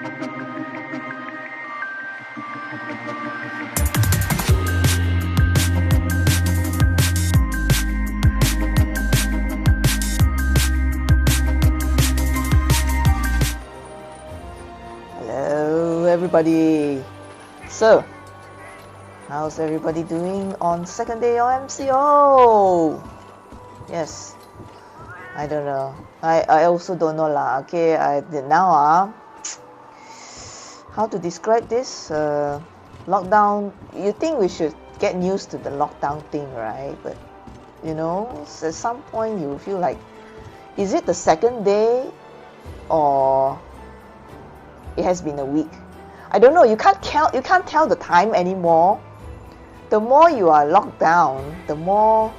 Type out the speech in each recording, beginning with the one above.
Hello everybody. So, how's everybody doing on second day of MCO? Yes, I don't know. I also don't know lah. Okay, now how to describe this lockdown? You think we should get used to the lockdown thing, right? But you know, at some point you feel like, is it the second day or it has been a week? I don't know. You can't tell the time anymore. The more you are locked down, the more,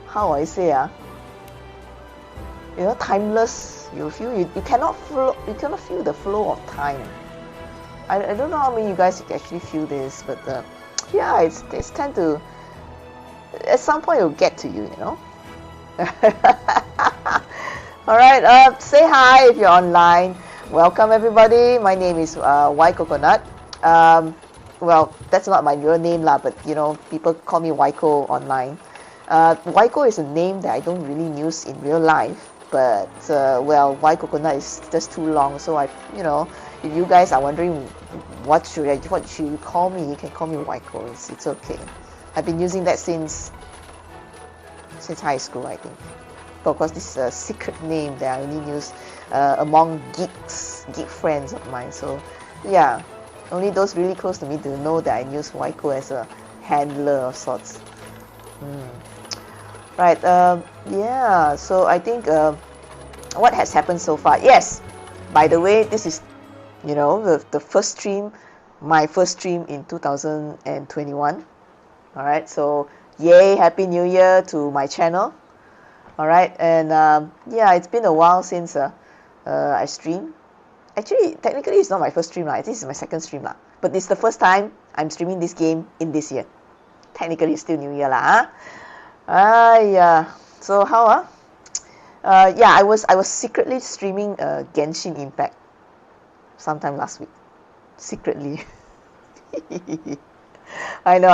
how I say timeless you feel. You cannot feel the flow of time. I don't know how many of you guys actually feel this, but yeah, it's tend to, at some point it'll get to you, you know. All right, say hi if you're online. Welcome everybody. My name is Y Coconut. Well, that's not my real name lah, but you know, people call me Yco online. Yco is a name that I don't really use in real life, but well, Y Coconut is just too long. So you know, if you guys are wondering what should you call me, you can call me Yco. It's okay. I've been using that since high school, I think. But of course, this is a secret name that I only use among geek friends of mine. So yeah, only those really close to me to know that I use Yco as a handler of sorts. Right, yeah, so I think what has happened so far. Yes, by the way, this is, you know, the first stream, my first stream in 2021. All right, so yay, Happy New Year to my channel. All right, and yeah, it's been a while since I streamed. Actually, technically, it's not my first stream lah. This is my second stream lah. But this is the first time I'm streaming this game in this year. Technically, it's still New Year lah. Yeah. So how yeah, I was secretly streaming Genshin Impact sometime last week. Secretly. I know.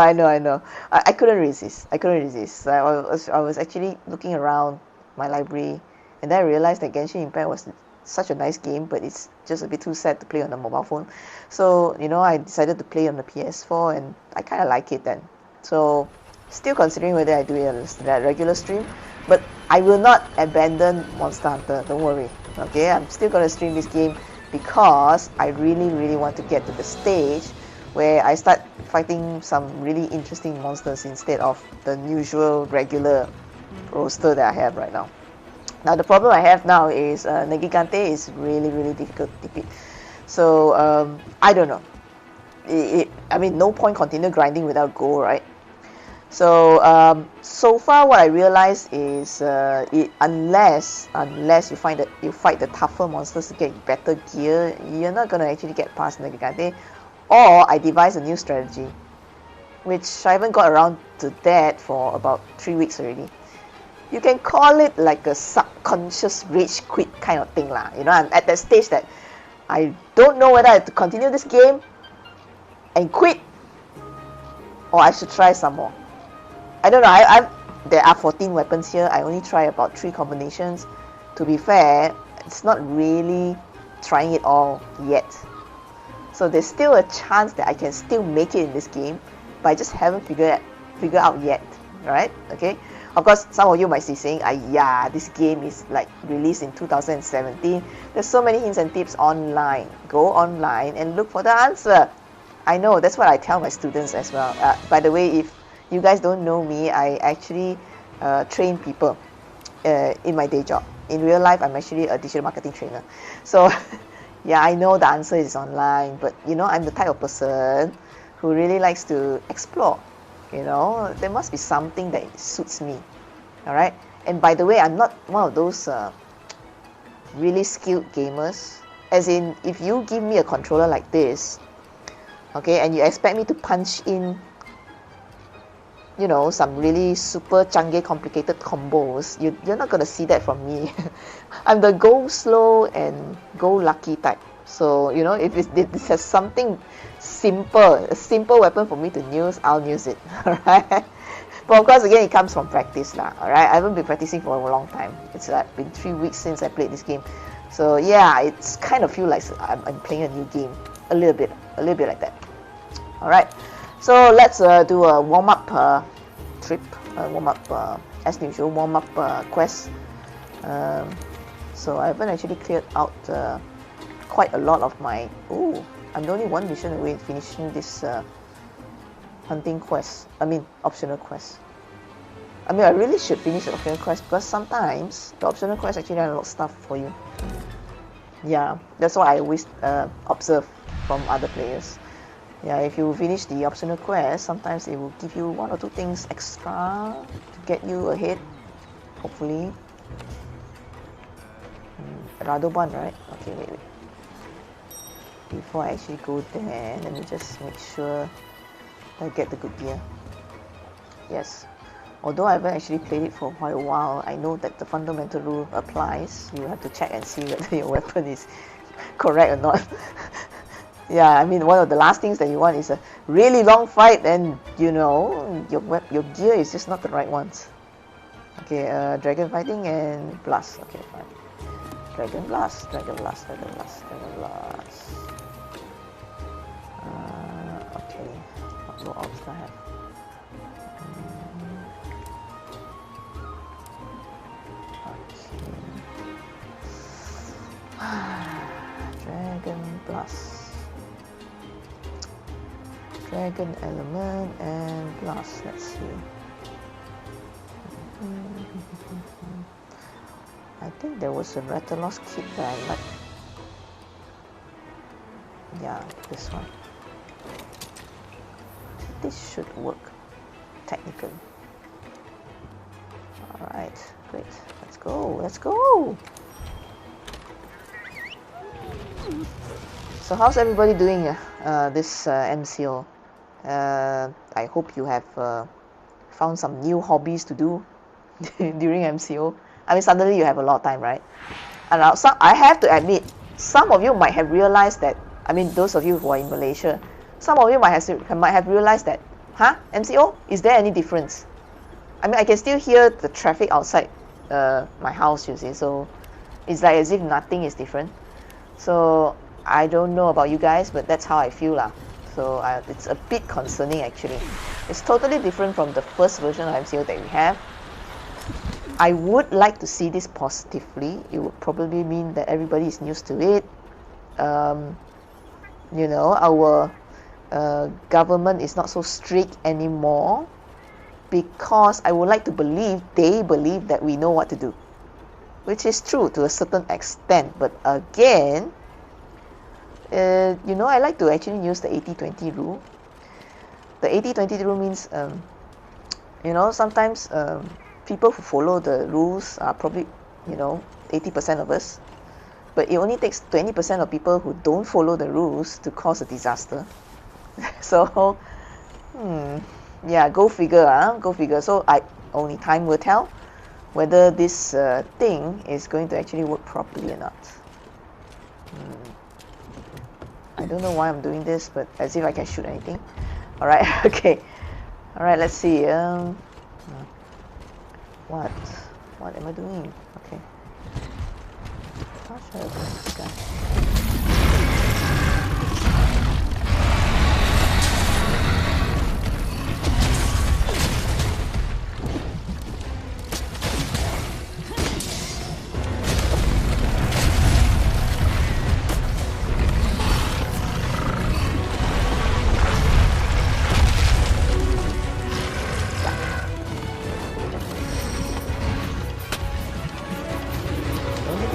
I couldn't resist. I was actually looking around my library, and then I realized that Genshin Impact was such a nice game, but it's just a bit too sad to play on a mobile phone. So, you know, I decided to play on the PS4, and I kind of like it then. So, still considering whether I do it on a regular stream, but I will not abandon Monster Hunter, don't worry. Okay, I'm still going to stream this game because I really want to get to the stage where I start fighting some really interesting monsters instead of the usual regular roster that I have right now. Now the problem I have now is Negigante is really difficult to defeat. So I don't know. I mean, no point continue grinding without goal, right? So so far what I realized is unless you find that you fight the tougher monsters to get better gear, you're not gonna actually get past Negigante. Or I devised a new strategy, which I haven't got around to that for about 3 weeks already. You can call it like a subconscious rage quit kind of thing lah. You know, I'm at that stage that I don't know whether I have to continue this game and quit, or I should try some more. I don't know. There are 14 weapons here. I only try about 3 combinations. To be fair, it's not really trying it all yet. So there's still a chance that I can still make it in this game, but I just haven't figured out yet. Right? Okay. Of course, some of you might be saying, yeah, this game is like released in 2017. There's so many hints and tips online. Go online and look for the answer. I know, that's what I tell my students as well. By the way, if you guys don't know me, I actually train people in my day job. In real life, I'm actually a digital marketing trainer. So, yeah, I know the answer is online, but you know, I'm the type of person who really likes to explore. You know, there must be something that suits me. All right. And by the way, I'm not one of those really skilled gamers. As in, if you give me a controller like this, okay, and you expect me to punch in, you know, some really super change complicated combos, you're not gonna see that from me. I'm the go slow and go lucky type. So, you know, if this has something simple, a simple weapon for me to use, I'll use it. Alright. But of course, again, it comes from practice lah. Alright, I haven't been practicing for a long time. It's like been 3 weeks since I played this game. So yeah, it's kind of feel like I'm playing a new game. A little bit like that. Alright. So let's do a warm-up trip. Warm-up, as usual, warm-up quest. So I haven't actually cleared out quite a lot of my... Oh, I'm only one mission away finishing this hunting quest. I mean, optional quest. I mean, I really should finish the optional quest because sometimes the optional quest actually unlock stuff for you. Yeah, that's what I always observe from other players. Yeah, if you finish the optional quest, sometimes it will give you 1 or 2 things extra to get you ahead, hopefully. Radoban, right? Okay, wait. Before I actually go there, let me just make sure I get the good gear. Yes. Although I haven't actually played it for quite a while, I know that the fundamental rule applies. You have to check and see whether your weapon is correct or not. Yeah, I mean, one of the last things that you want is a really long fight and, you know, your gear is just not the right ones. Okay, dragon fighting and blast. Okay, fine. Dragon blast, dragon blast, dragon blast, dragon blast. Okay, what else do I have? Okay. Dragon blast. Dragon element and blast. Let's see. I think there was a Rathalos kit that I like. Yeah, this one. This should work technically. Alright, great. Let's go, let's go! So how's everybody doing this MCO? I hope you have found some new hobbies to do during MCO. I mean, suddenly you have a lot of time, right? And now, I have to admit, some of you might have realized that, I mean, those of you who are in Malaysia, some of you might have realized that, huh? MCO? Is there any difference? I mean, I can still hear the traffic outside my house, you see, so it's like as if nothing is different. So, I don't know about you guys, but that's how I feel lah. So, it's a bit concerning actually. It's totally different from the first version of MCO that we have. I would like to see this positively. It would probably mean that everybody is used to it. You know, our government is not so strict anymore, because I would like to believe they believe that we know what to do, which is true to a certain extent. But again, you know, I like to actually use the 80-20 rule. The 80-20 rule means, you know, sometimes people who follow the rules are probably, you know, 80% of us. But it only takes 20% of people who don't follow the rules to cause a disaster. So, yeah, go figure, go figure. So only time will tell whether this thing is going to actually work properly or not. I don't know why I'm doing this, but as if I can shoot anything. Alright, okay. Alright, let's see. What am I doing? Okay. How should I open this guy?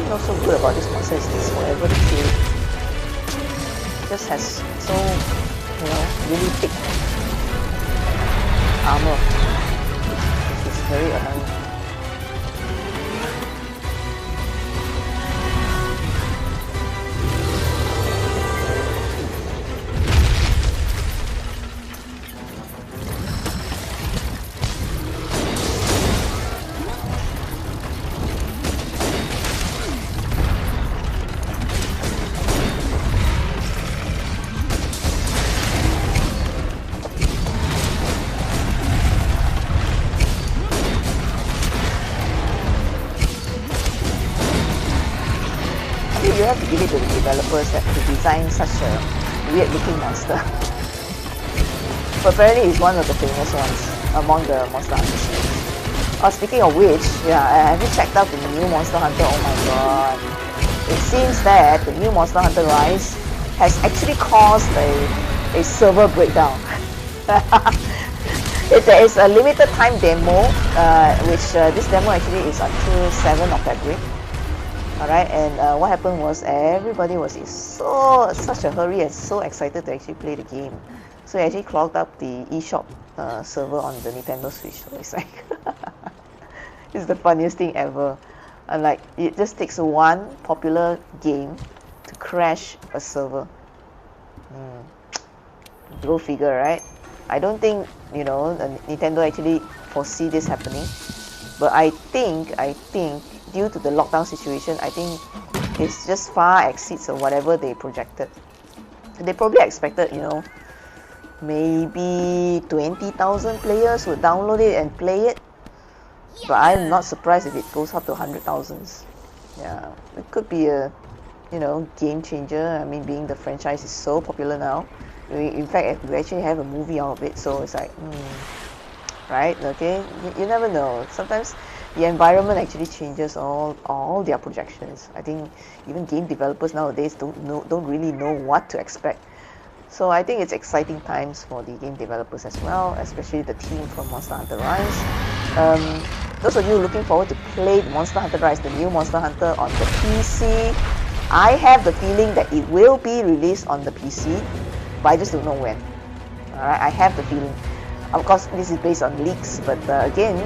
Not so good about this monster is this whatever the kill just has so, you know, really thick armor, which is very annoying. developers that to design such a weird looking monster. But apparently he's one of the famous ones among the Monster Hunter series. Oh, speaking of which, yeah, have you checked out the new Monster Hunter? Oh my god. It seems that the new Monster Hunter Rise has actually caused a server breakdown. There is a limited time demo, which this demo actually is until 7th of February. Alright, and what happened was everybody was in such a hurry and so excited to actually play the game. So it actually clogged up the eShop server on the Nintendo Switch. So it's like, it's the funniest thing ever. And like, it just takes one popular game to crash a server. Go figure, right? I don't think, you know, Nintendo actually foresee this happening. But I think due to the lockdown situation, I think it's just far exceeds of whatever they projected. They probably expected, you know, maybe 20,000 players would download it and play it. But I'm not surprised if it goes up to 100,000s. Yeah, it could be a, you know, game changer. I mean, being the franchise is so popular now. In fact, we actually have a movie out of it, so it's like, right? Okay, you never know. Sometimes the environment actually changes all their projections. I think even game developers nowadays don't really know what to expect. So I think it's exciting times for the game developers as well, especially the team from Monster Hunter Rise. Those of you looking forward to play Monster Hunter Rise, the new Monster Hunter on the PC, I have the feeling that it will be released on the PC, but I just don't know when. Alright, I have the feeling. Of course, this is based on leaks, but again,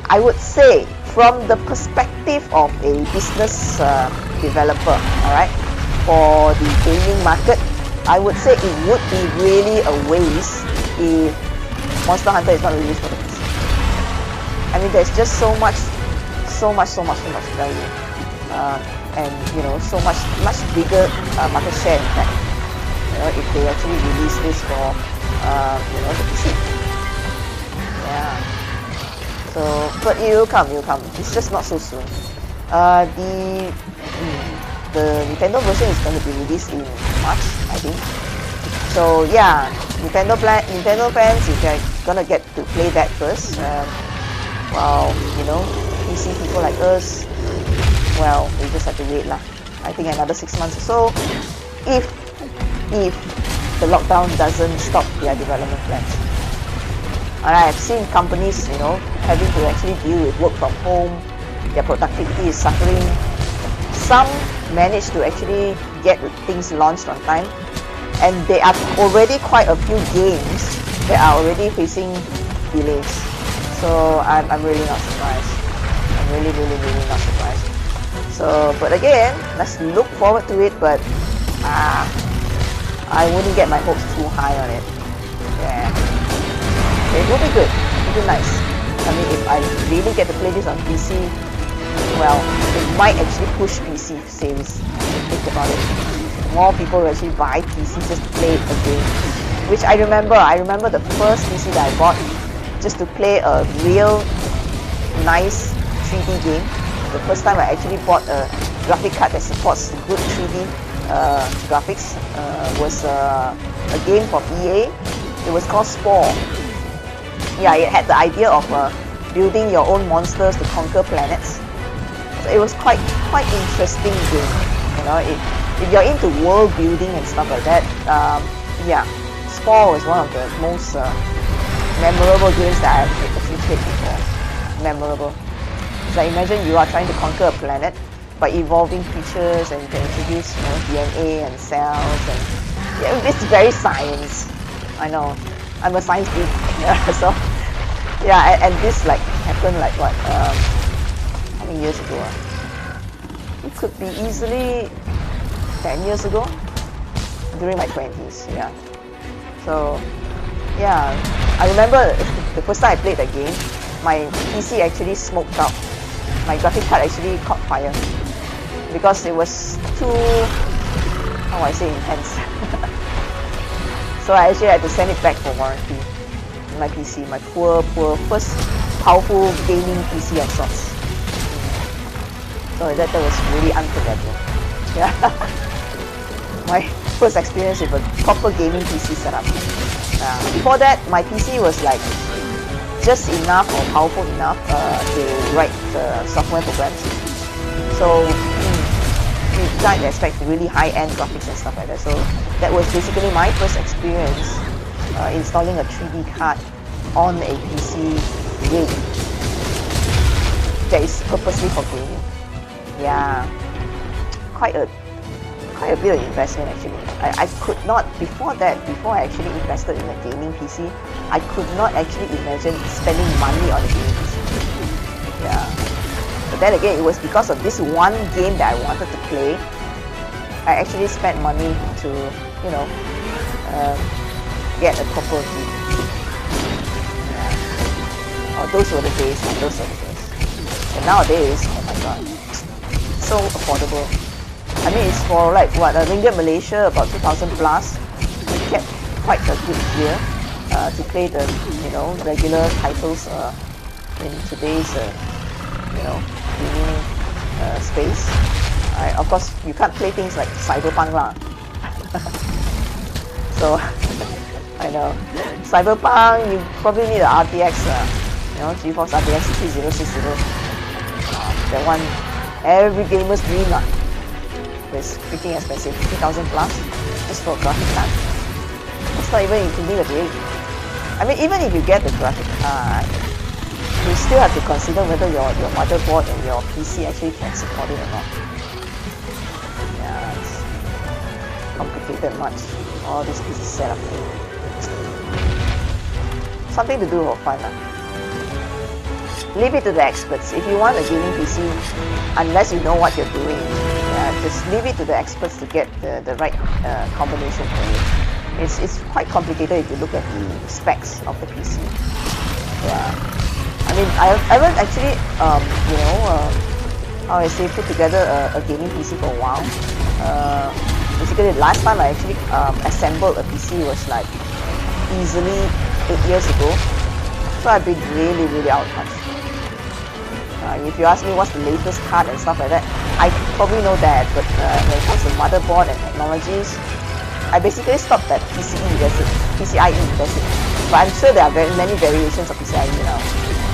I would say from the perspective of a business developer, alright, for the gaming market, I would say it would be really a waste if Monster Hunter is not released for the PC. I mean, there's just so much value, and you know, much bigger market share. In fact, you know, if they actually release this for you know, the PC. Yeah. So, but it will come. It's just not so soon. The Nintendo version is going to be released in March, I think. So yeah, Nintendo fans, if you're gonna get to play that first, well, you know, PC people like us, well, we just have to wait lah. I think another 6 months or so, if the lockdown doesn't stop their development plans. Alright, I've seen companies, you know, having to actually deal with work from home, their productivity is suffering. Some manage to actually get things launched on time, and there are already quite a few games that are already facing delays. So I'm really not surprised. I'm really not surprised. So, but again, let's look forward to it, but I wouldn't get my hopes too high on it. Yeah. It will be good. It will be nice. I mean, if I really get to play this on PC, well, it might actually push PC sales. Think about it. More people will actually buy PC just to play a game. Which I remember the first PC that I bought just to play a real nice 3D game. The first time I actually bought a graphic card that supports good 3D graphics was a game from EA. It was called Spore. Yeah, it had the idea of building your own monsters to conquer planets. So it was quite interesting game. You know, if you're into world building and stuff like that, yeah, Spore was one of the most memorable games that I've actually played before. Memorable. So imagine you are trying to conquer a planet by evolving creatures, and you can introduce, you know, DNA and cells, and yeah, it's very science. I know, I'm a science geek. Yeah, so yeah, and this like happened like what? How many years ago? It could be easily 10 years ago, during my 20s. Yeah. So yeah, I remember the first time I played the game, my PC actually smoked out. My graphic card actually caught fire because it was too, how do I say, intense. So I actually had to send it back for warranty. My PC, my poor first powerful gaming PC of sorts. So that was really unforgettable. Yeah. my first experience with a proper gaming PC setup. Before that, my PC was like just enough or powerful enough to write software programs. So you can't expect really high-end graphics and stuff like that. So that was basically my first experience installing a 3D card on a PC rig that is purposely for gaming. Yeah, quite a bit of investment actually. I could not, before I actually invested in a gaming PC, I could not actually imagine spending money on a gaming PC. Yeah. But then again, it was because of this one game that I wanted to play. I actually spent money to, you know, get a proper TV. Yeah. Oh, those were the days, man. Those were the days. And nowadays, oh my god, so affordable. I mean, it's for like what, ringgit Malaysia, about 2,000 plus. You get quite a good gear to play the, you know, regular titles in today's, you know, gaming space. Of course, you can't play things like Cyberpunk lah. So, I know. Cyberpunk, you probably need an RTX, you know, GeForce RTX 3060. That one, every gamer's dream lah. It's freaking expensive, 3,000 plus, just for a graphic card. It's not even including the rig. I mean, even if you get the graphic card, you still have to consider whether your motherboard and your PC actually can support it or not. Yeah, it's complicated much. All this PC setup thing. Something to do for fun lah. Leave it to the experts. If you want a gaming PC, unless you know what you're doing, just leave it to the experts to get the right combination for you. It's quite complicated if you look at the specs of the PC. Yeah, I mean, I haven't actually, you know, how I say, put together a gaming PC for a while. Basically, the last time I actually assembled a PC was like easily 8 years ago. So I've been really out of touch. If you ask me what's the latest card and stuff like that, I probably know that, but when it comes to motherboard and technologies, I basically stopped at PCIe investing. But I'm sure there are very many variations of PCIe now.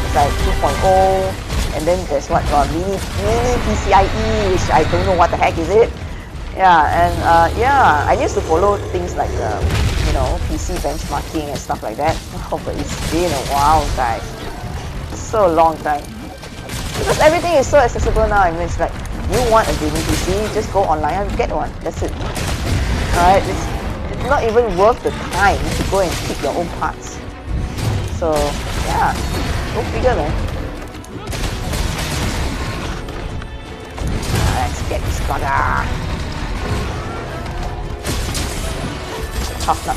It's like 2.0, and then there's what, mini PCIe, which I don't know what the heck is it. Yeah, and yeah, I used to follow things like you know, PC benchmarking and stuff like that. Oh, but it's been a while, guys. So long time. Because everything is so accessible now. I mean, it's like, you want a gaming PC, just go online and get one. That's it. Alright, it's not even worth the time to go and pick your own parts. So, yeah, go figure, man. Let's get this brother. Tough nut.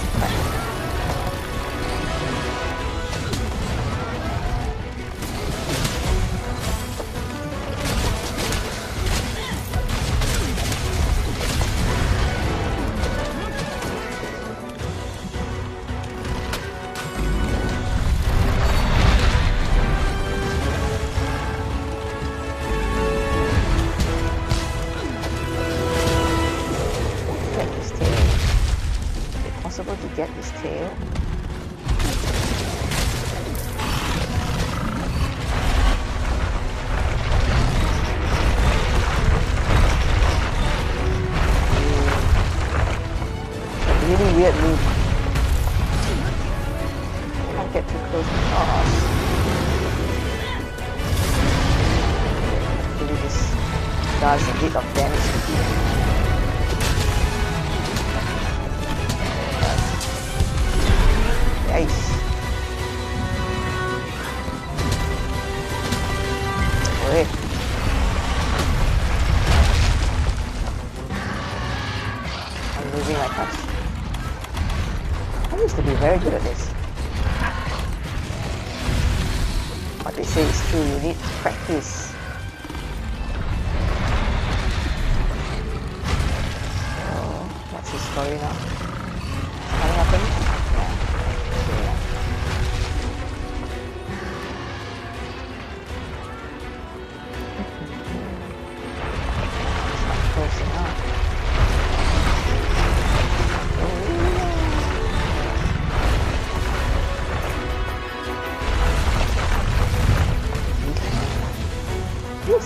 To get his tail. Really weird move. Can't get too close. Maybe this does a bit of damage to you. Nice. Wait. I'm losing my touch. I used to be very good at this. What they say is true, you need practice. So, what's his story now? Nothing happened?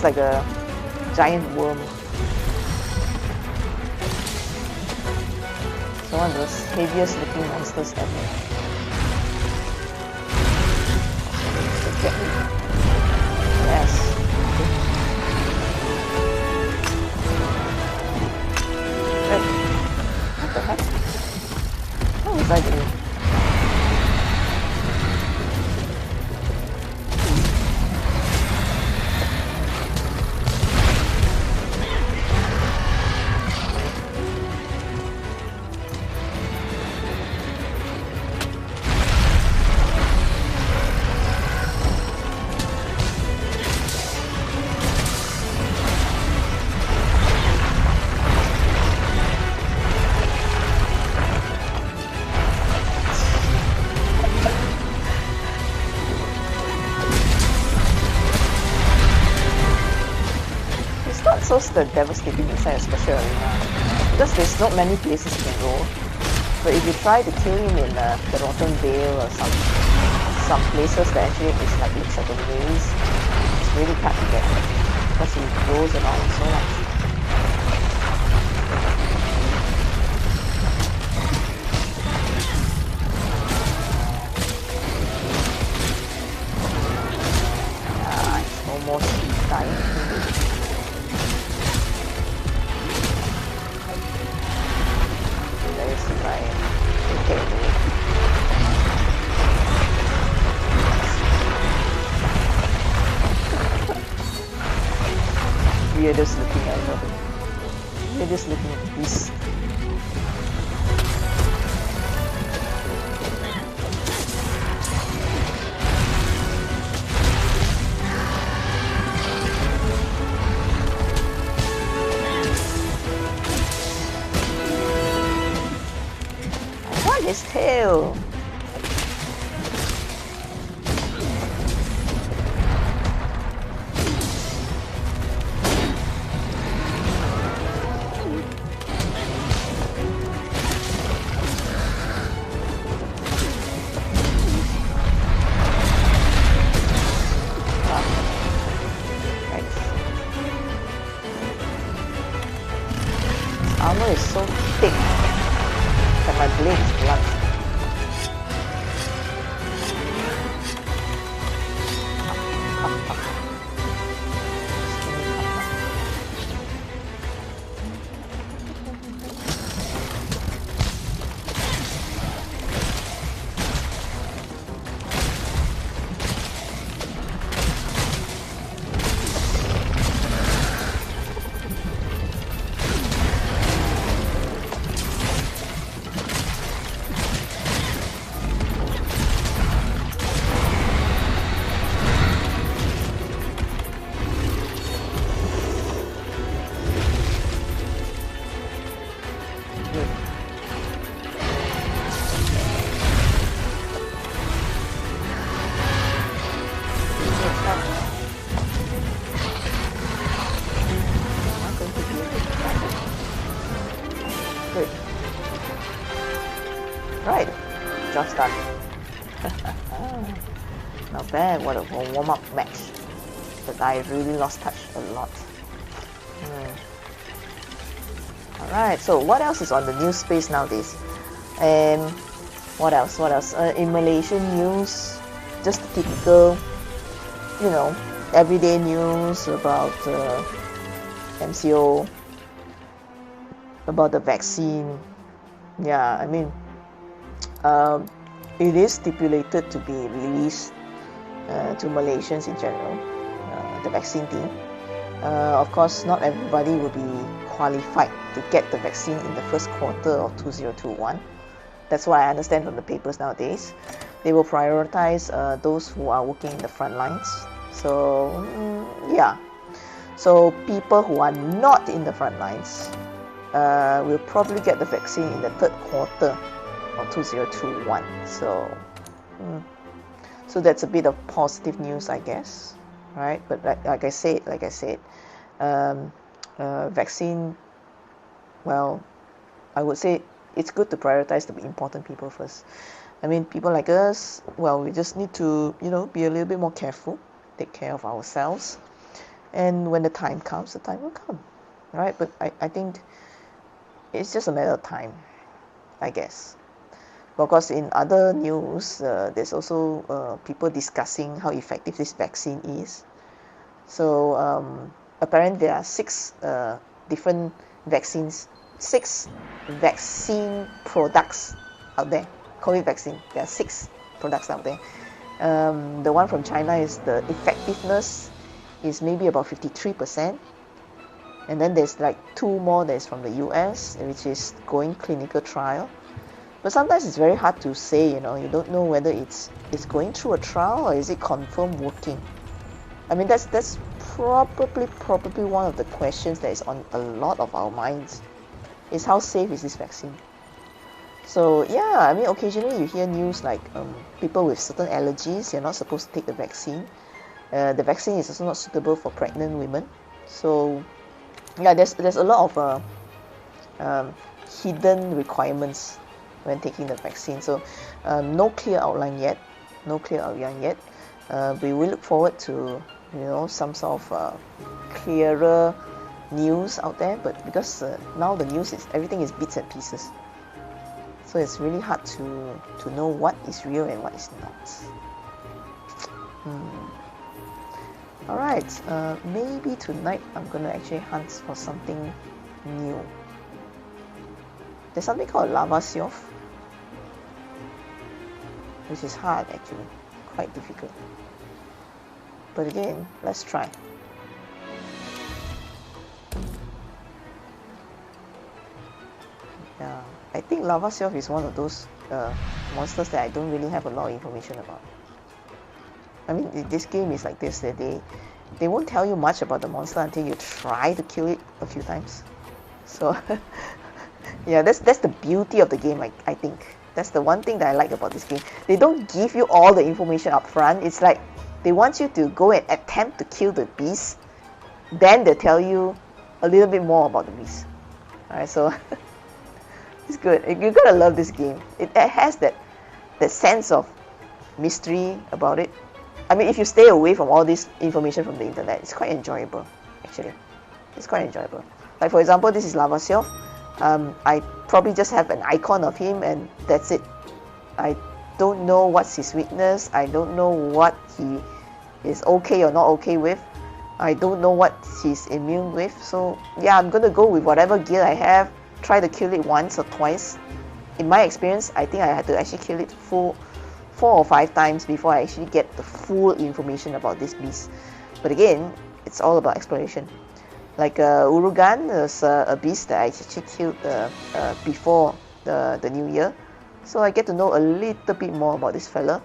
looks like a giant worm. It's one of those heaviest looking monsters ever. Get me. Yes. Hey. What the heck? What was I doing? So devastating inside a special arena because there's not many places you can go. But if you try to kill him in the Rotten Vale or some places that actually looks like a maze, it's really hard to get because he goes around so much. It's almost dying. Weirdest looking ever. Weirdest looking beast. I want his tail. Armor is so thick that my blade is blunt. Good. Right, just done. Not bad, what a warm-up match. But I really lost touch a lot. Alright, so what else is on the news space nowadays? What else? In Malaysian news, just the typical, everyday news about MCO, about the vaccine. Yeah, I mean, it is stipulated to be released to Malaysians in general, the vaccine thing. Of course, not everybody will be qualified to get the vaccine in the first quarter of 2021. That's what I understand from the papers nowadays. They will prioritize those who are working in the front lines. So, yeah. So people who are not in the front lines will probably get the vaccine in the third quarter of 2021. So, so that's a bit of positive news, I guess, right? But like I said, vaccine. Well, I would say it's good to prioritize the important people first. I mean, people like us, well, we just need to, be a little bit more careful, take care of ourselves, And when the time comes, the time will come, right? But I think it's just a matter of time, I guess. But of course, in other news, there's also people discussing how effective this vaccine is. So apparently there are six different vaccines, six vaccine products out there. COVID vaccine. There are six products out there. The one from China is the effectiveness is maybe about 53%. And then there's like two more that's from the US, which is going clinical trial. But sometimes it's very hard to say, you know, you don't know whether it's going through a trial or is it confirmed working. I mean, that's probably one of the questions that is on a lot of our minds, is how safe is this vaccine? So yeah, I mean, occasionally you hear news like people with certain allergies, you're not supposed to take the vaccine. The vaccine is also not suitable for pregnant women. So yeah, there's a lot of hidden requirements when taking the vaccine. So no clear outline yet. We will look forward to, you know, some sort of clearer news out there. But because now the news is everything is bits and pieces, so it's really hard to know what is real and what is not. Alright, maybe tonight I'm gonna actually hunt for something new. There's something called lava Siof, which is hard actually, quite difficult. But again, let's try. Yeah, I think lava Siof is one of those monsters that I don't really have a lot of information about. I mean, this game is like this, that they won't tell you much about the monster until you try to kill it a few times. So yeah, that's the beauty of the game, I think. That's the one thing that I like about this game. They don't give you all the information up front. It's like they want you to go and attempt to kill the beast, then they tell you a little bit more about the beast. Alright, so it's good. You're gonna love this game. It has that sense of mystery about it. I mean, if you stay away from all this information from the internet, it's quite enjoyable, actually. It's quite enjoyable. Like, for example, this is Lava Siof. I probably just have an icon of him and that's it. I don't know what's his weakness. I don't know what he is okay or not okay with. I don't know what he's immune with. So yeah, I'm gonna go with whatever gear I have, try to kill it once or twice. In my experience, I think I had to actually kill it 4 or 5 times before I actually get the full information about this beast. But again, it's all about exploration. Like Urugan was a beast that I actually killed before the new year. So I get to know a little bit more about this fella.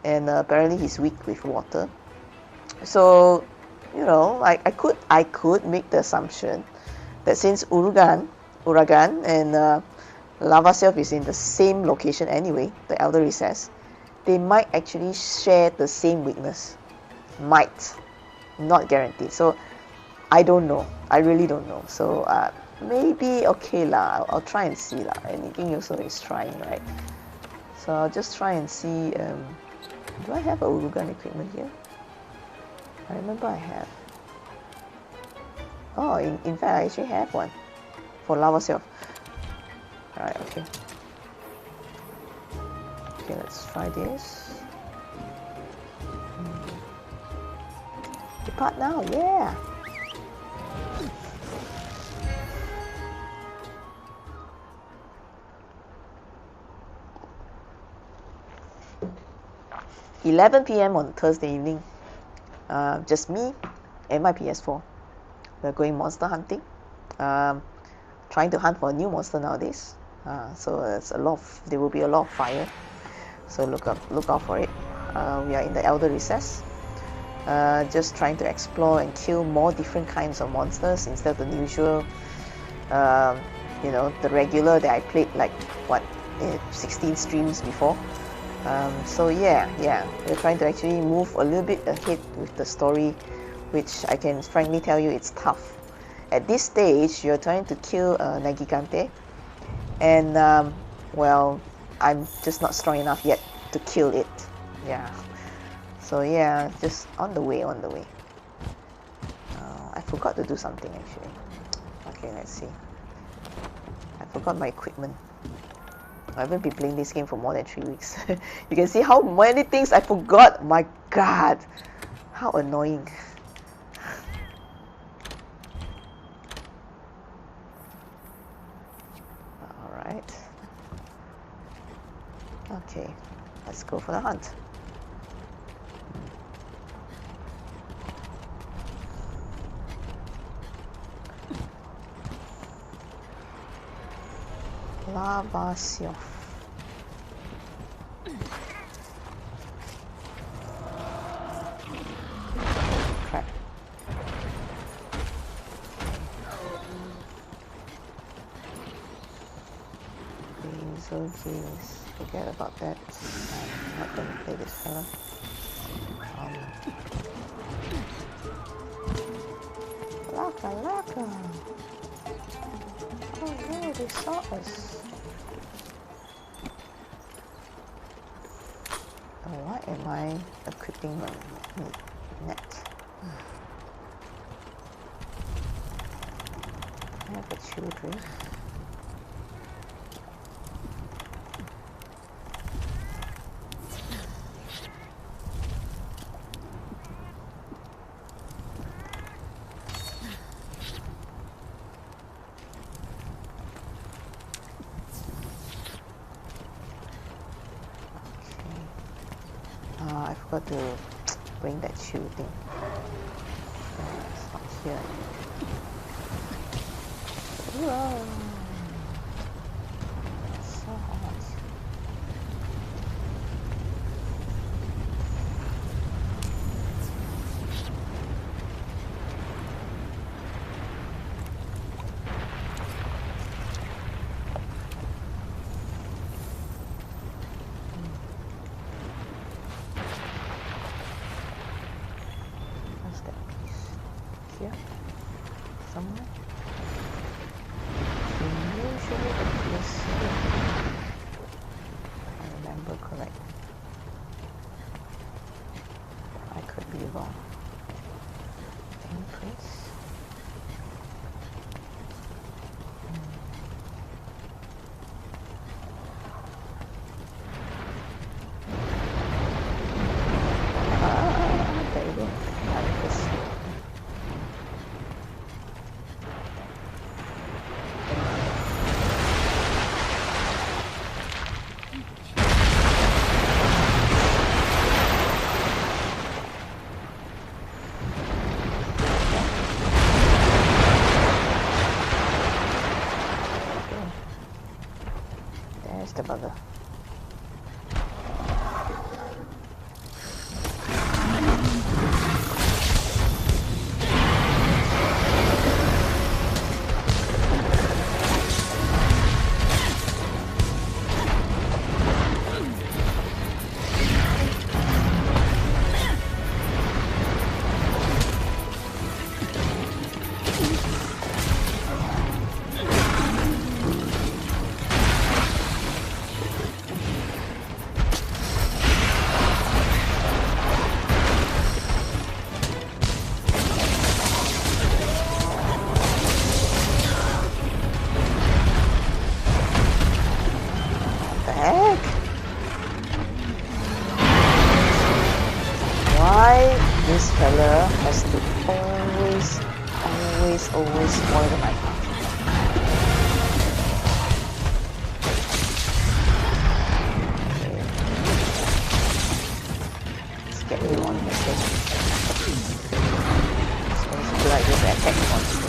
And apparently he's weak with water. So, you know, I could make the assumption that since Uragan and Lava Siof is in the same location anyway, the Elder Recess, they might actually share the same weakness. Might. Not guaranteed. So I don't know. I really don't know. So maybe okay lah. I'll try and see lah. Anything also is trying, right? So I'll just try and see. Do I have a Urugan equipment here? I remember I have. Oh, in fact, I actually have one for Lava Siof. Alright, okay. Okay, let's try this. Depart now, yeah! $11 p.m. on Thursday evening. Just me and my PS4. We're going monster hunting. Trying to hunt for a new monster nowadays. So it's there will be a lot of fire. So look out for it. We are in the Elder Recess. Just trying to explore and kill more different kinds of monsters instead of the usual, you know, the regular that I played like 16 streams before. So yeah, we're trying to actually move a little bit ahead with the story, which I can frankly tell you it's tough. At this stage, you're trying to kill Nagigante, and well, I'm just not strong enough yet to kill it. Yeah. So yeah, just on the way. forgot to do something actually. Okay, let's see. I forgot my equipment. I haven't been playing this game for more than 3 weeks. You can see how many things I forgot. My God, how annoying. All right. Okay, let's go for the hunt. Lavasioff. Crap. Diesel G's. Forget about that. I'm not gonna play this fella. Laka Laka. Oh no, they saw us. Why am I equipping my net? I have a children. I forgot to bring that shoe thing. It's not here. Whoa. It's so hot. Here, somewhere. Usually it is here. If I remember correct. I could be wrong. Increase. There you go. There's the bugger. This fella has to always spoil my party. Let's get you on this thing. It's always a good idea to attack the monster.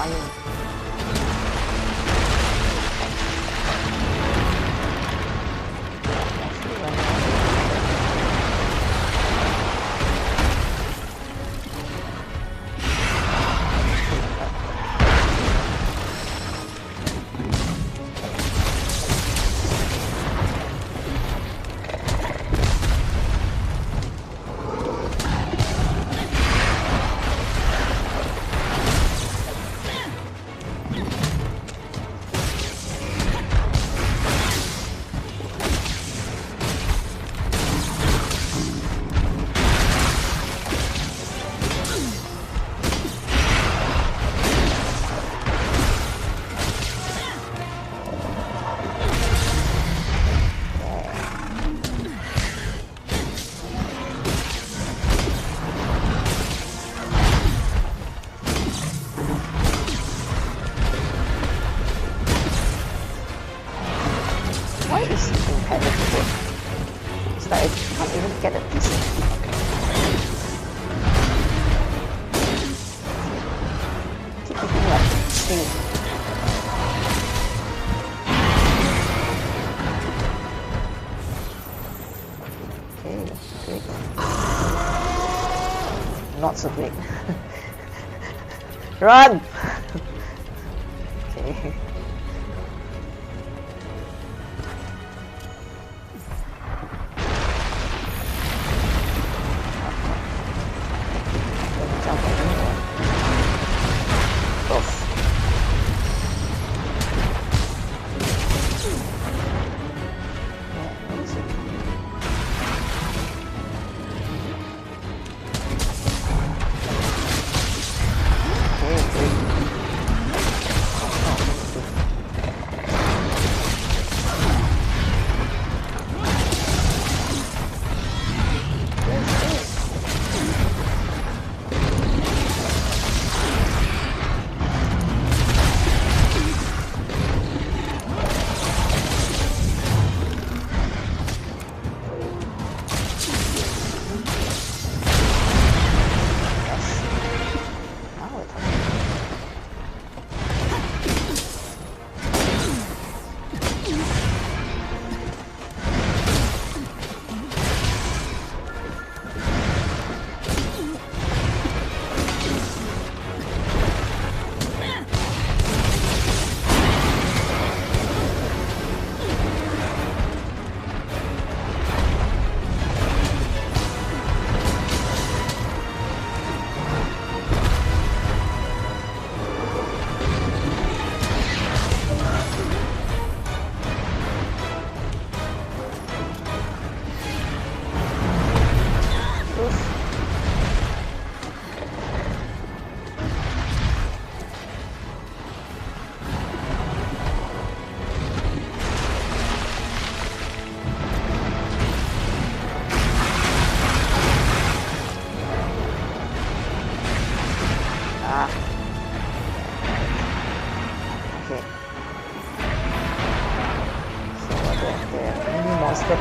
fire. Get a piece. Keep hitting like steel. Okay, great. Not so great. Run! Okay.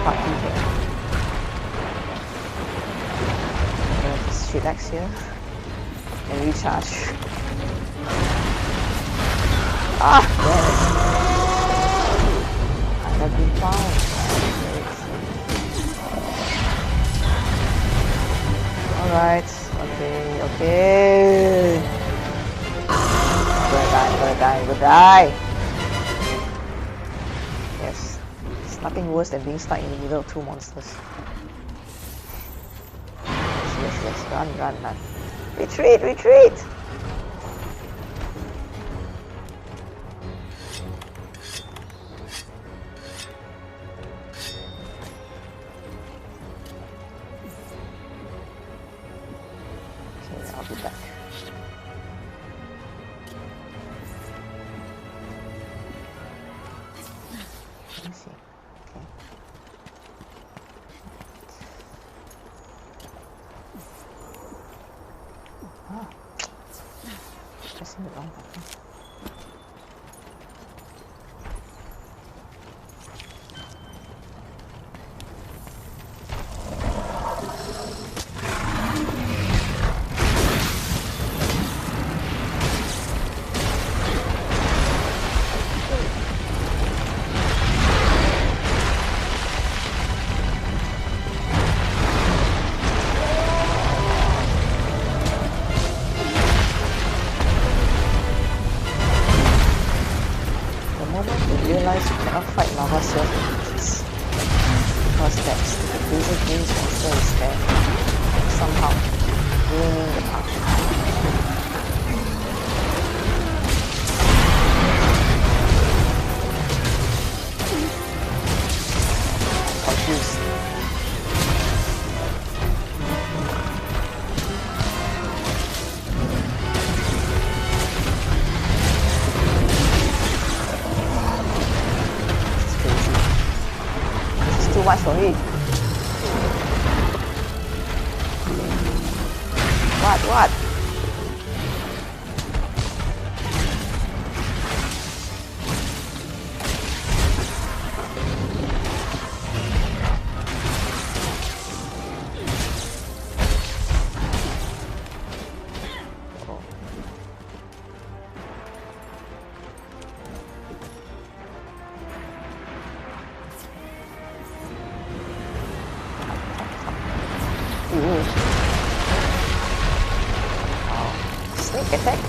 Party here. Just relax here and recharge. Ah, yes. I have been found. Alright, okay. Gonna die. Yes. Nothing worse than being stuck in the middle of two monsters. Yes, run. Retreat! Okay, I'll be back. Let me see. Okay. Ah, pressing the wrong button. much for me. What? Sneak attack.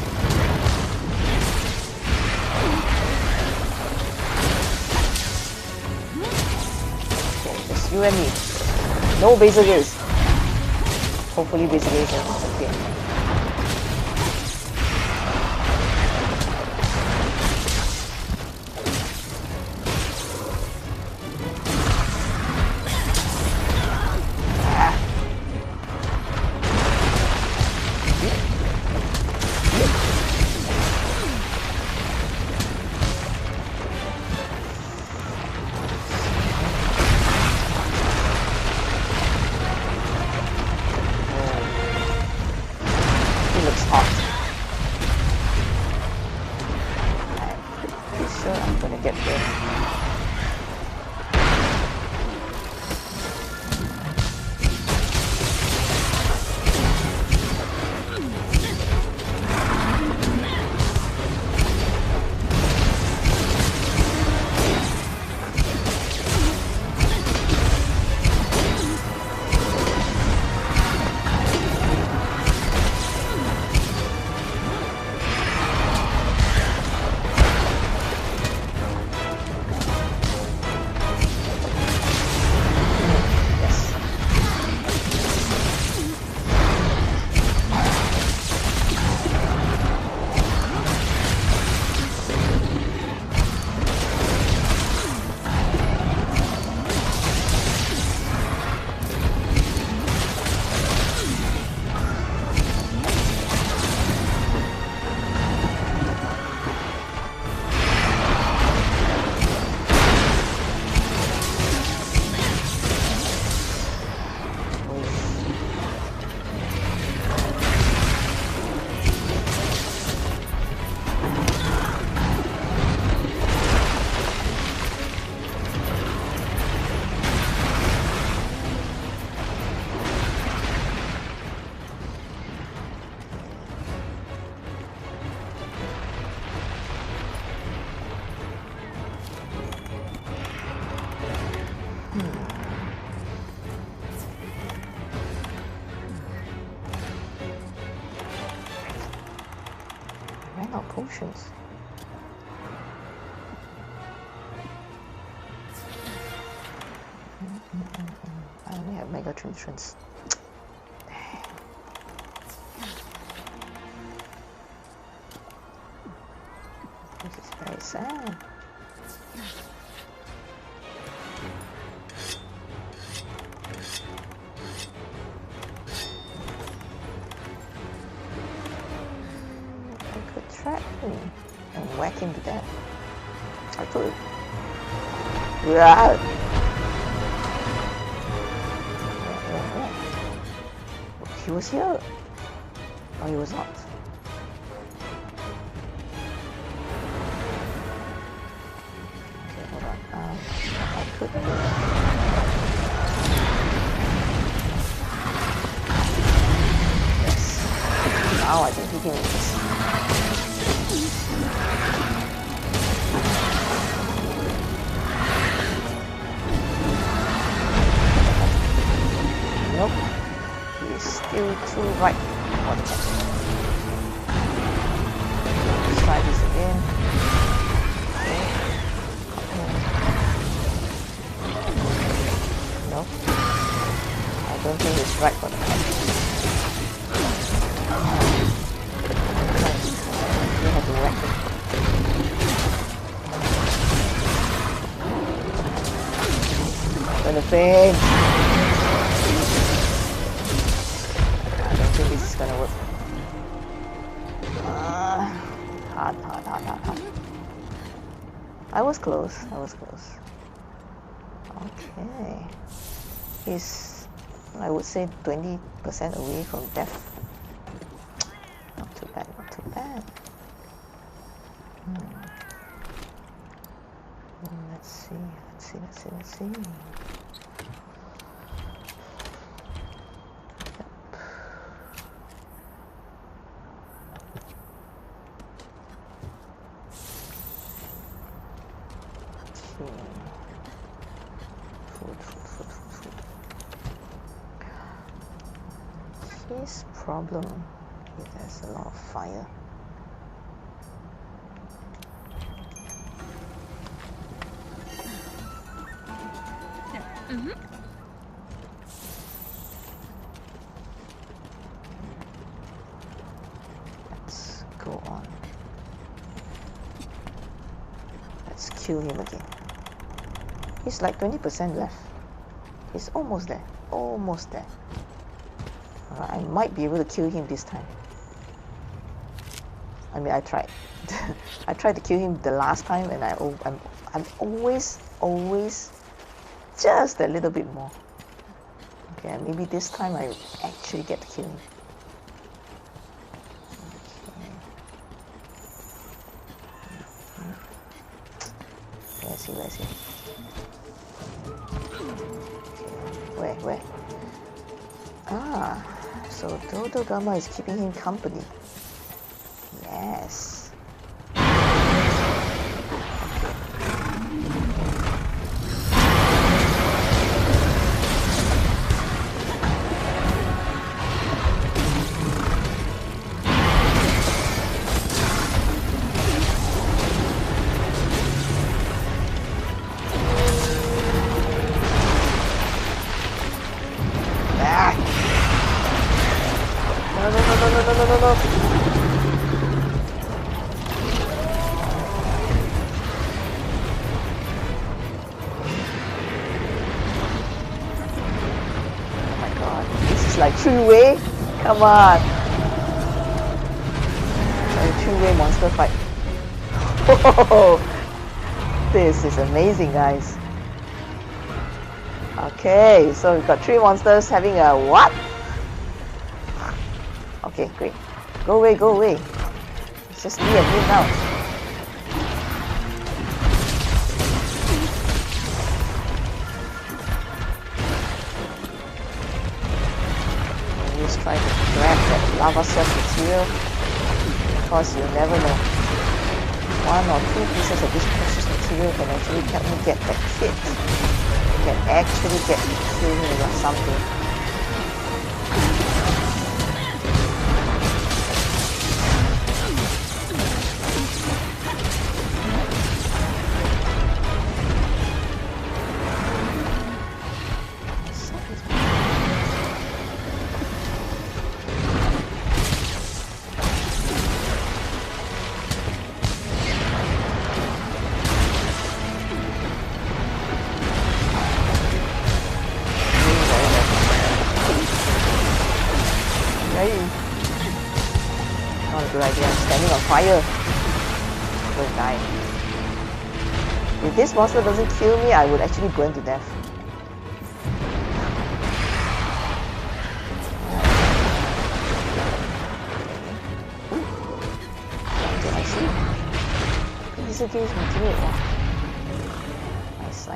Okay, just you and me. No basic gaze. Hopefully basic gaze is okay. Potions. I only have mega nutrients. This is very sad. And whack him to death. I could. Yeah. He was here. Oh, he was not. Okay, hold on. I could. Yes. Now I think he can use this. Nope, he's still too right for the test. Let's try this again. Nope, I don't think he's right for the test. You have to whack him. I'm gonna faint. This is gonna work. Hard. I was close. Okay. He's, I would say, 20% away from death. Not too bad, not too bad. Let's see. Food. His problem is there's a lot of fire. Let's go on. Let's kill him again. He's like 20% left. He's almost there. Almost there. Alright, I might be able to kill him this time. I mean, I tried. I tried to kill him the last time, and I'm always just a little bit more. Okay, maybe this time I actually get to kill him. Okay. Let's see. Okay. Where? Ah, so Dodo Gamma is keeping him company. Yes. No. Oh my god, this is like three-way? Come on. A three-way monster fight. Whoa. This is amazing, guys. Okay, so we've got three monsters having a what? Okay, great. Go away. It's just me and him now. Always try to grab that lava set material, because you never know. One or two pieces of this precious material can actually help me get that kit. Can actually get me killed or something. Not a good idea. I'm standing on fire. I'm going to die. If this monster doesn't kill me, I would actually burn to death. Okay, I see. These are games material. Nice.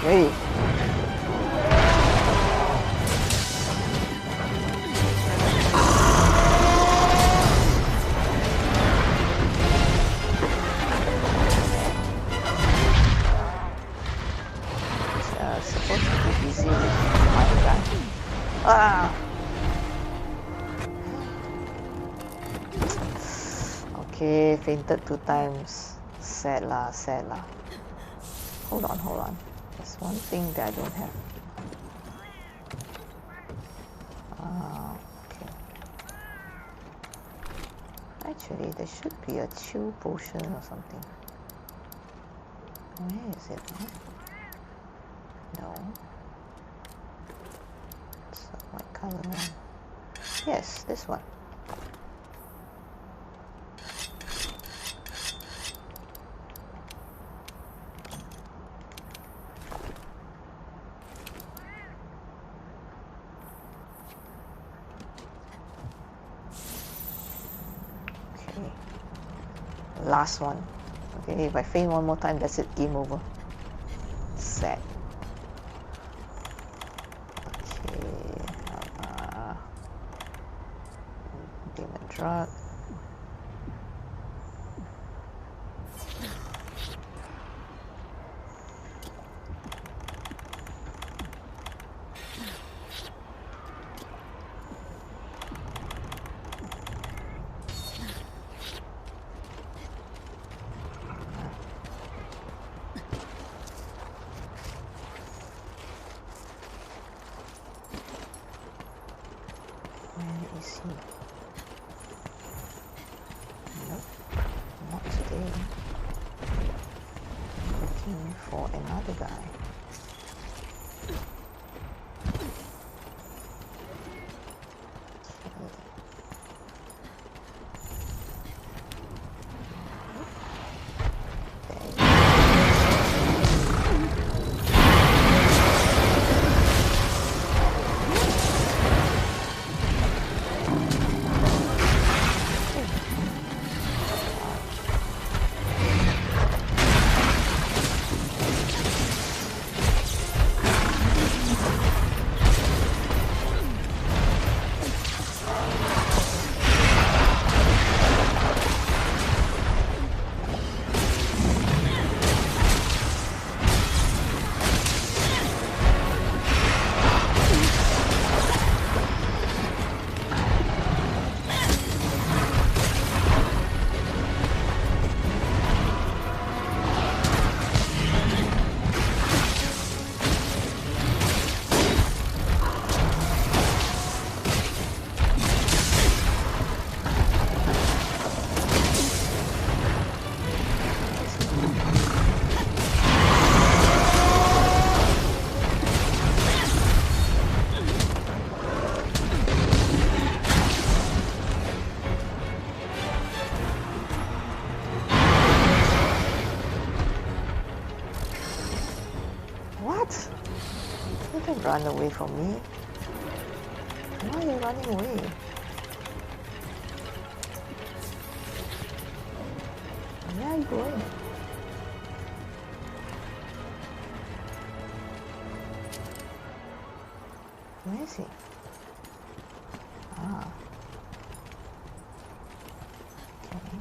Hey. Supposed to be busy with my guy. Okay, fainted 2 times. Sad lah. Hold on. There's one thing that I don't have. Okay. actually. There should be a chill potion or something. Where is it? No. It's a white color one. Yes, this one. Okay. Last one. Okay, if I faint one more time, that's it. Game over. Sad. Demon drug. Where is he? Nope, not today. Looking for another guy. What? You can run away from me. Why are you running away? Where are you going? Where is he? Ah. Okay.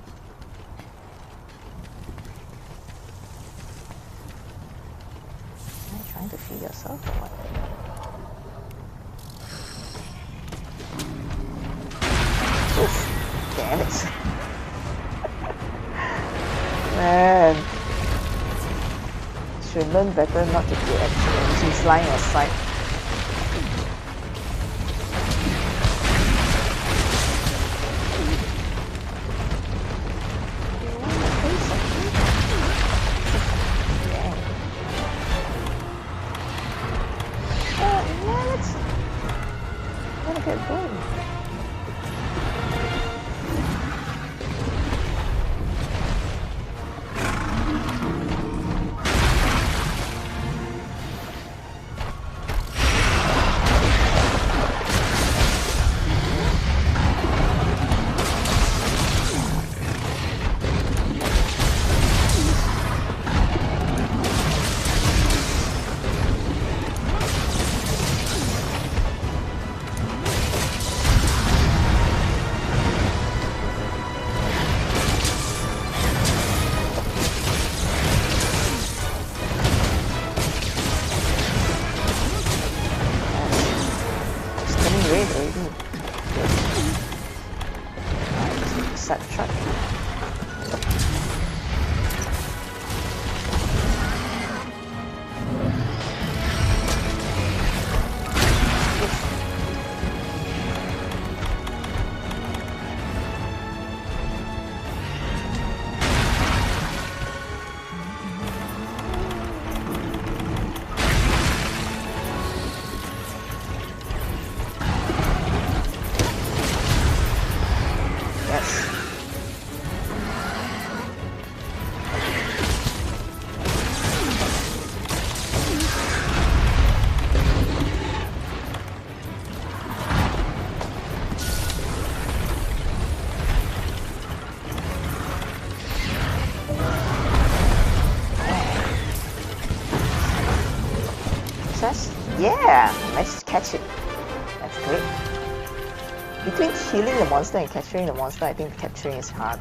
Are you trying to feed yourself or what? Oof. Damn it. Man. Should learn better not to do accidents. He's lying aside. chest? Yeah, managed to catch it. That's great. Between killing the monster and capturing the monster, I think capturing is hard.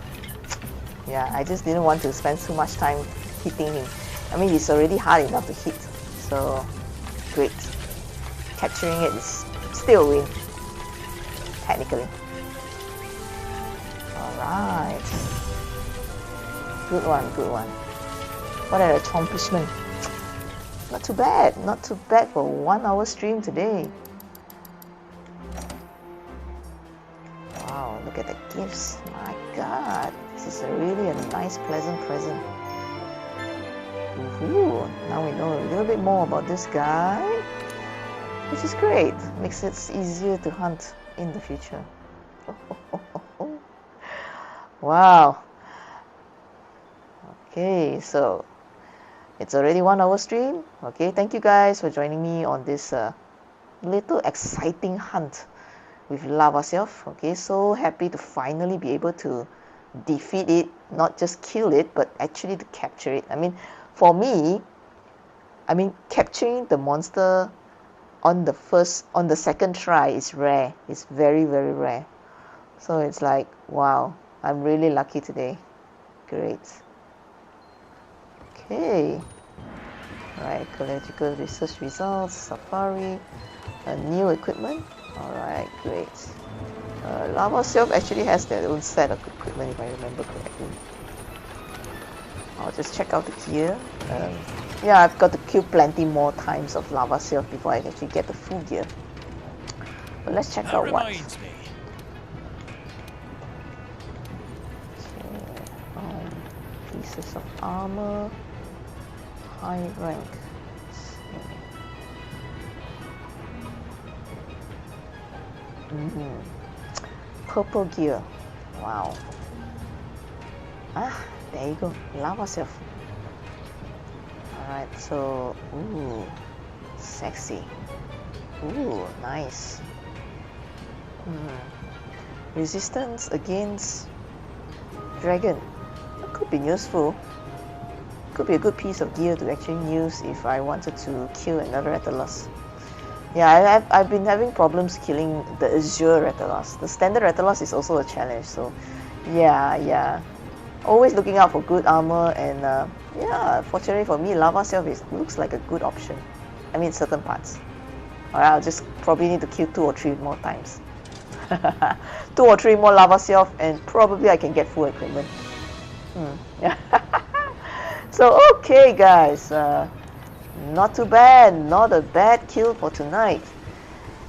Yeah, I just didn't want to spend too much time hitting him. I mean, it's already hard enough to hit, so great. Capturing it is still a win, technically. Alright. Good one, good one. What an accomplishment. Not too bad, not too bad for a 1 hour stream today. Wow, look at the gifts. My god, this is really a nice, pleasant present. Ooh, now we know a little bit more about this guy, which is great. Makes it easier to hunt in the future. Wow. Okay, so it's already 1 hour stream. Okay, thank you guys for joining me on this little exciting hunt with Lava Self. Okay, so happy to finally be able to defeat it, not just kill it, but actually to capture it. I mean, for me, capturing the monster on the second try is rare. It's very, very rare. So it's like, wow, I'm really lucky today. Great. Okay. Alright, ecological research results, safari, new equipment. Alright, great. Lava Self actually has their own set of equipment if I remember correctly. I'll just check out the gear. Yeah, I've got to kill plenty more times of Lava Self before I actually get the full gear. But let's check out what. Okay, pieces of armor, high rank. Purple gear. Wow. Ah, there you go. Lava Self. Alright, so ooh, sexy. Ooh, nice. Resistance against dragon. That could be useful. Could be a good piece of gear to actually use if I wanted to kill another Rathalos. Yeah, I've been having problems killing the Azure Rathalos. The standard Rathalos is also a challenge, so yeah. Always looking out for good armor, and yeah, fortunately for me, Lava Self looks like a good option. I mean, certain parts. Alright, I'll just probably need to kill 2 or 3 more times. 2 or 3 more Lava Self, and probably I can get full equipment. So, okay guys, not too bad, not a bad kill for tonight.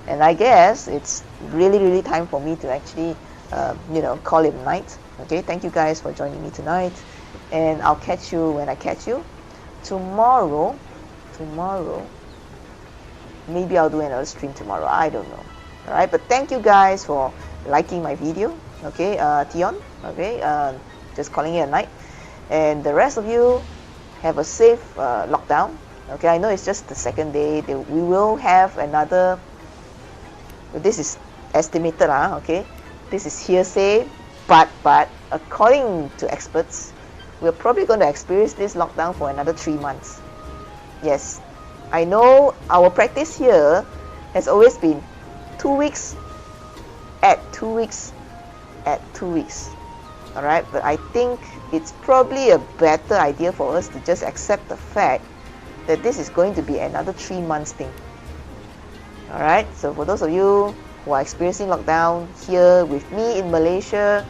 And I guess it's really time for me to actually, call it a night. Okay, thank you guys for joining me tonight, and I'll catch you when I catch you. Tomorrow, maybe I'll do another stream tomorrow, I don't know. Alright, but thank you guys for liking my video. Okay, Tion, okay, just calling it a night. And the rest of you, have a safe lockdown. Okay, I know it's just the second day. We will have another, this is estimated, okay? This is hearsay. But according to experts, we're probably going to experience this lockdown for another 3 months. Yes, I know our practice here has always been 2 weeks, at 2 weeks, at 2 weeks. Alright, but I think it's probably a better idea for us to just accept the fact that this is going to be another 3 months thing. Alright, so for those of you who are experiencing lockdown here with me in Malaysia,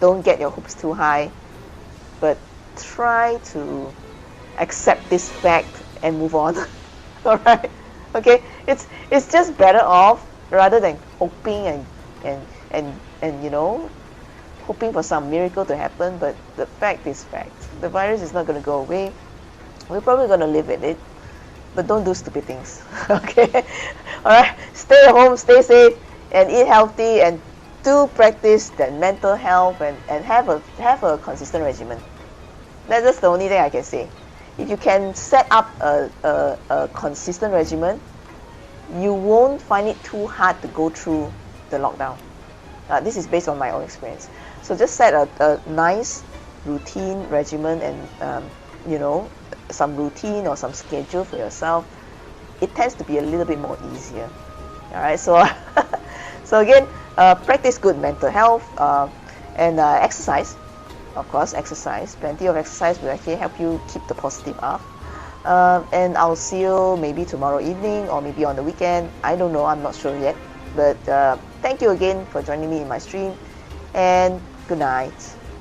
don't get your hopes too high, but try to accept this fact and move on. Alright, okay, it's just better off rather than hoping and you know, hoping for some miracle to happen. But the fact is fact. The virus is not going to go away. We're probably going to live with it, but don't do stupid things. Okay, alright, stay at home, stay safe, and eat healthy, and do practice that mental health, and have a consistent regimen. That's just the only thing I can say. If you can set up a consistent regimen, you won't find it too hard to go through the lockdown. This is based on my own experience. So just set a nice routine regimen, and you know, some routine or some schedule for yourself. it tends to be a little bit more easier. All right, so so again, practice good mental health and exercise. Of course, exercise. Plenty of exercise will actually help you keep the positive up. And I'll see you maybe tomorrow evening or maybe on the weekend. I don't know. I'm not sure yet. But thank you again for joining me in my stream. And good night.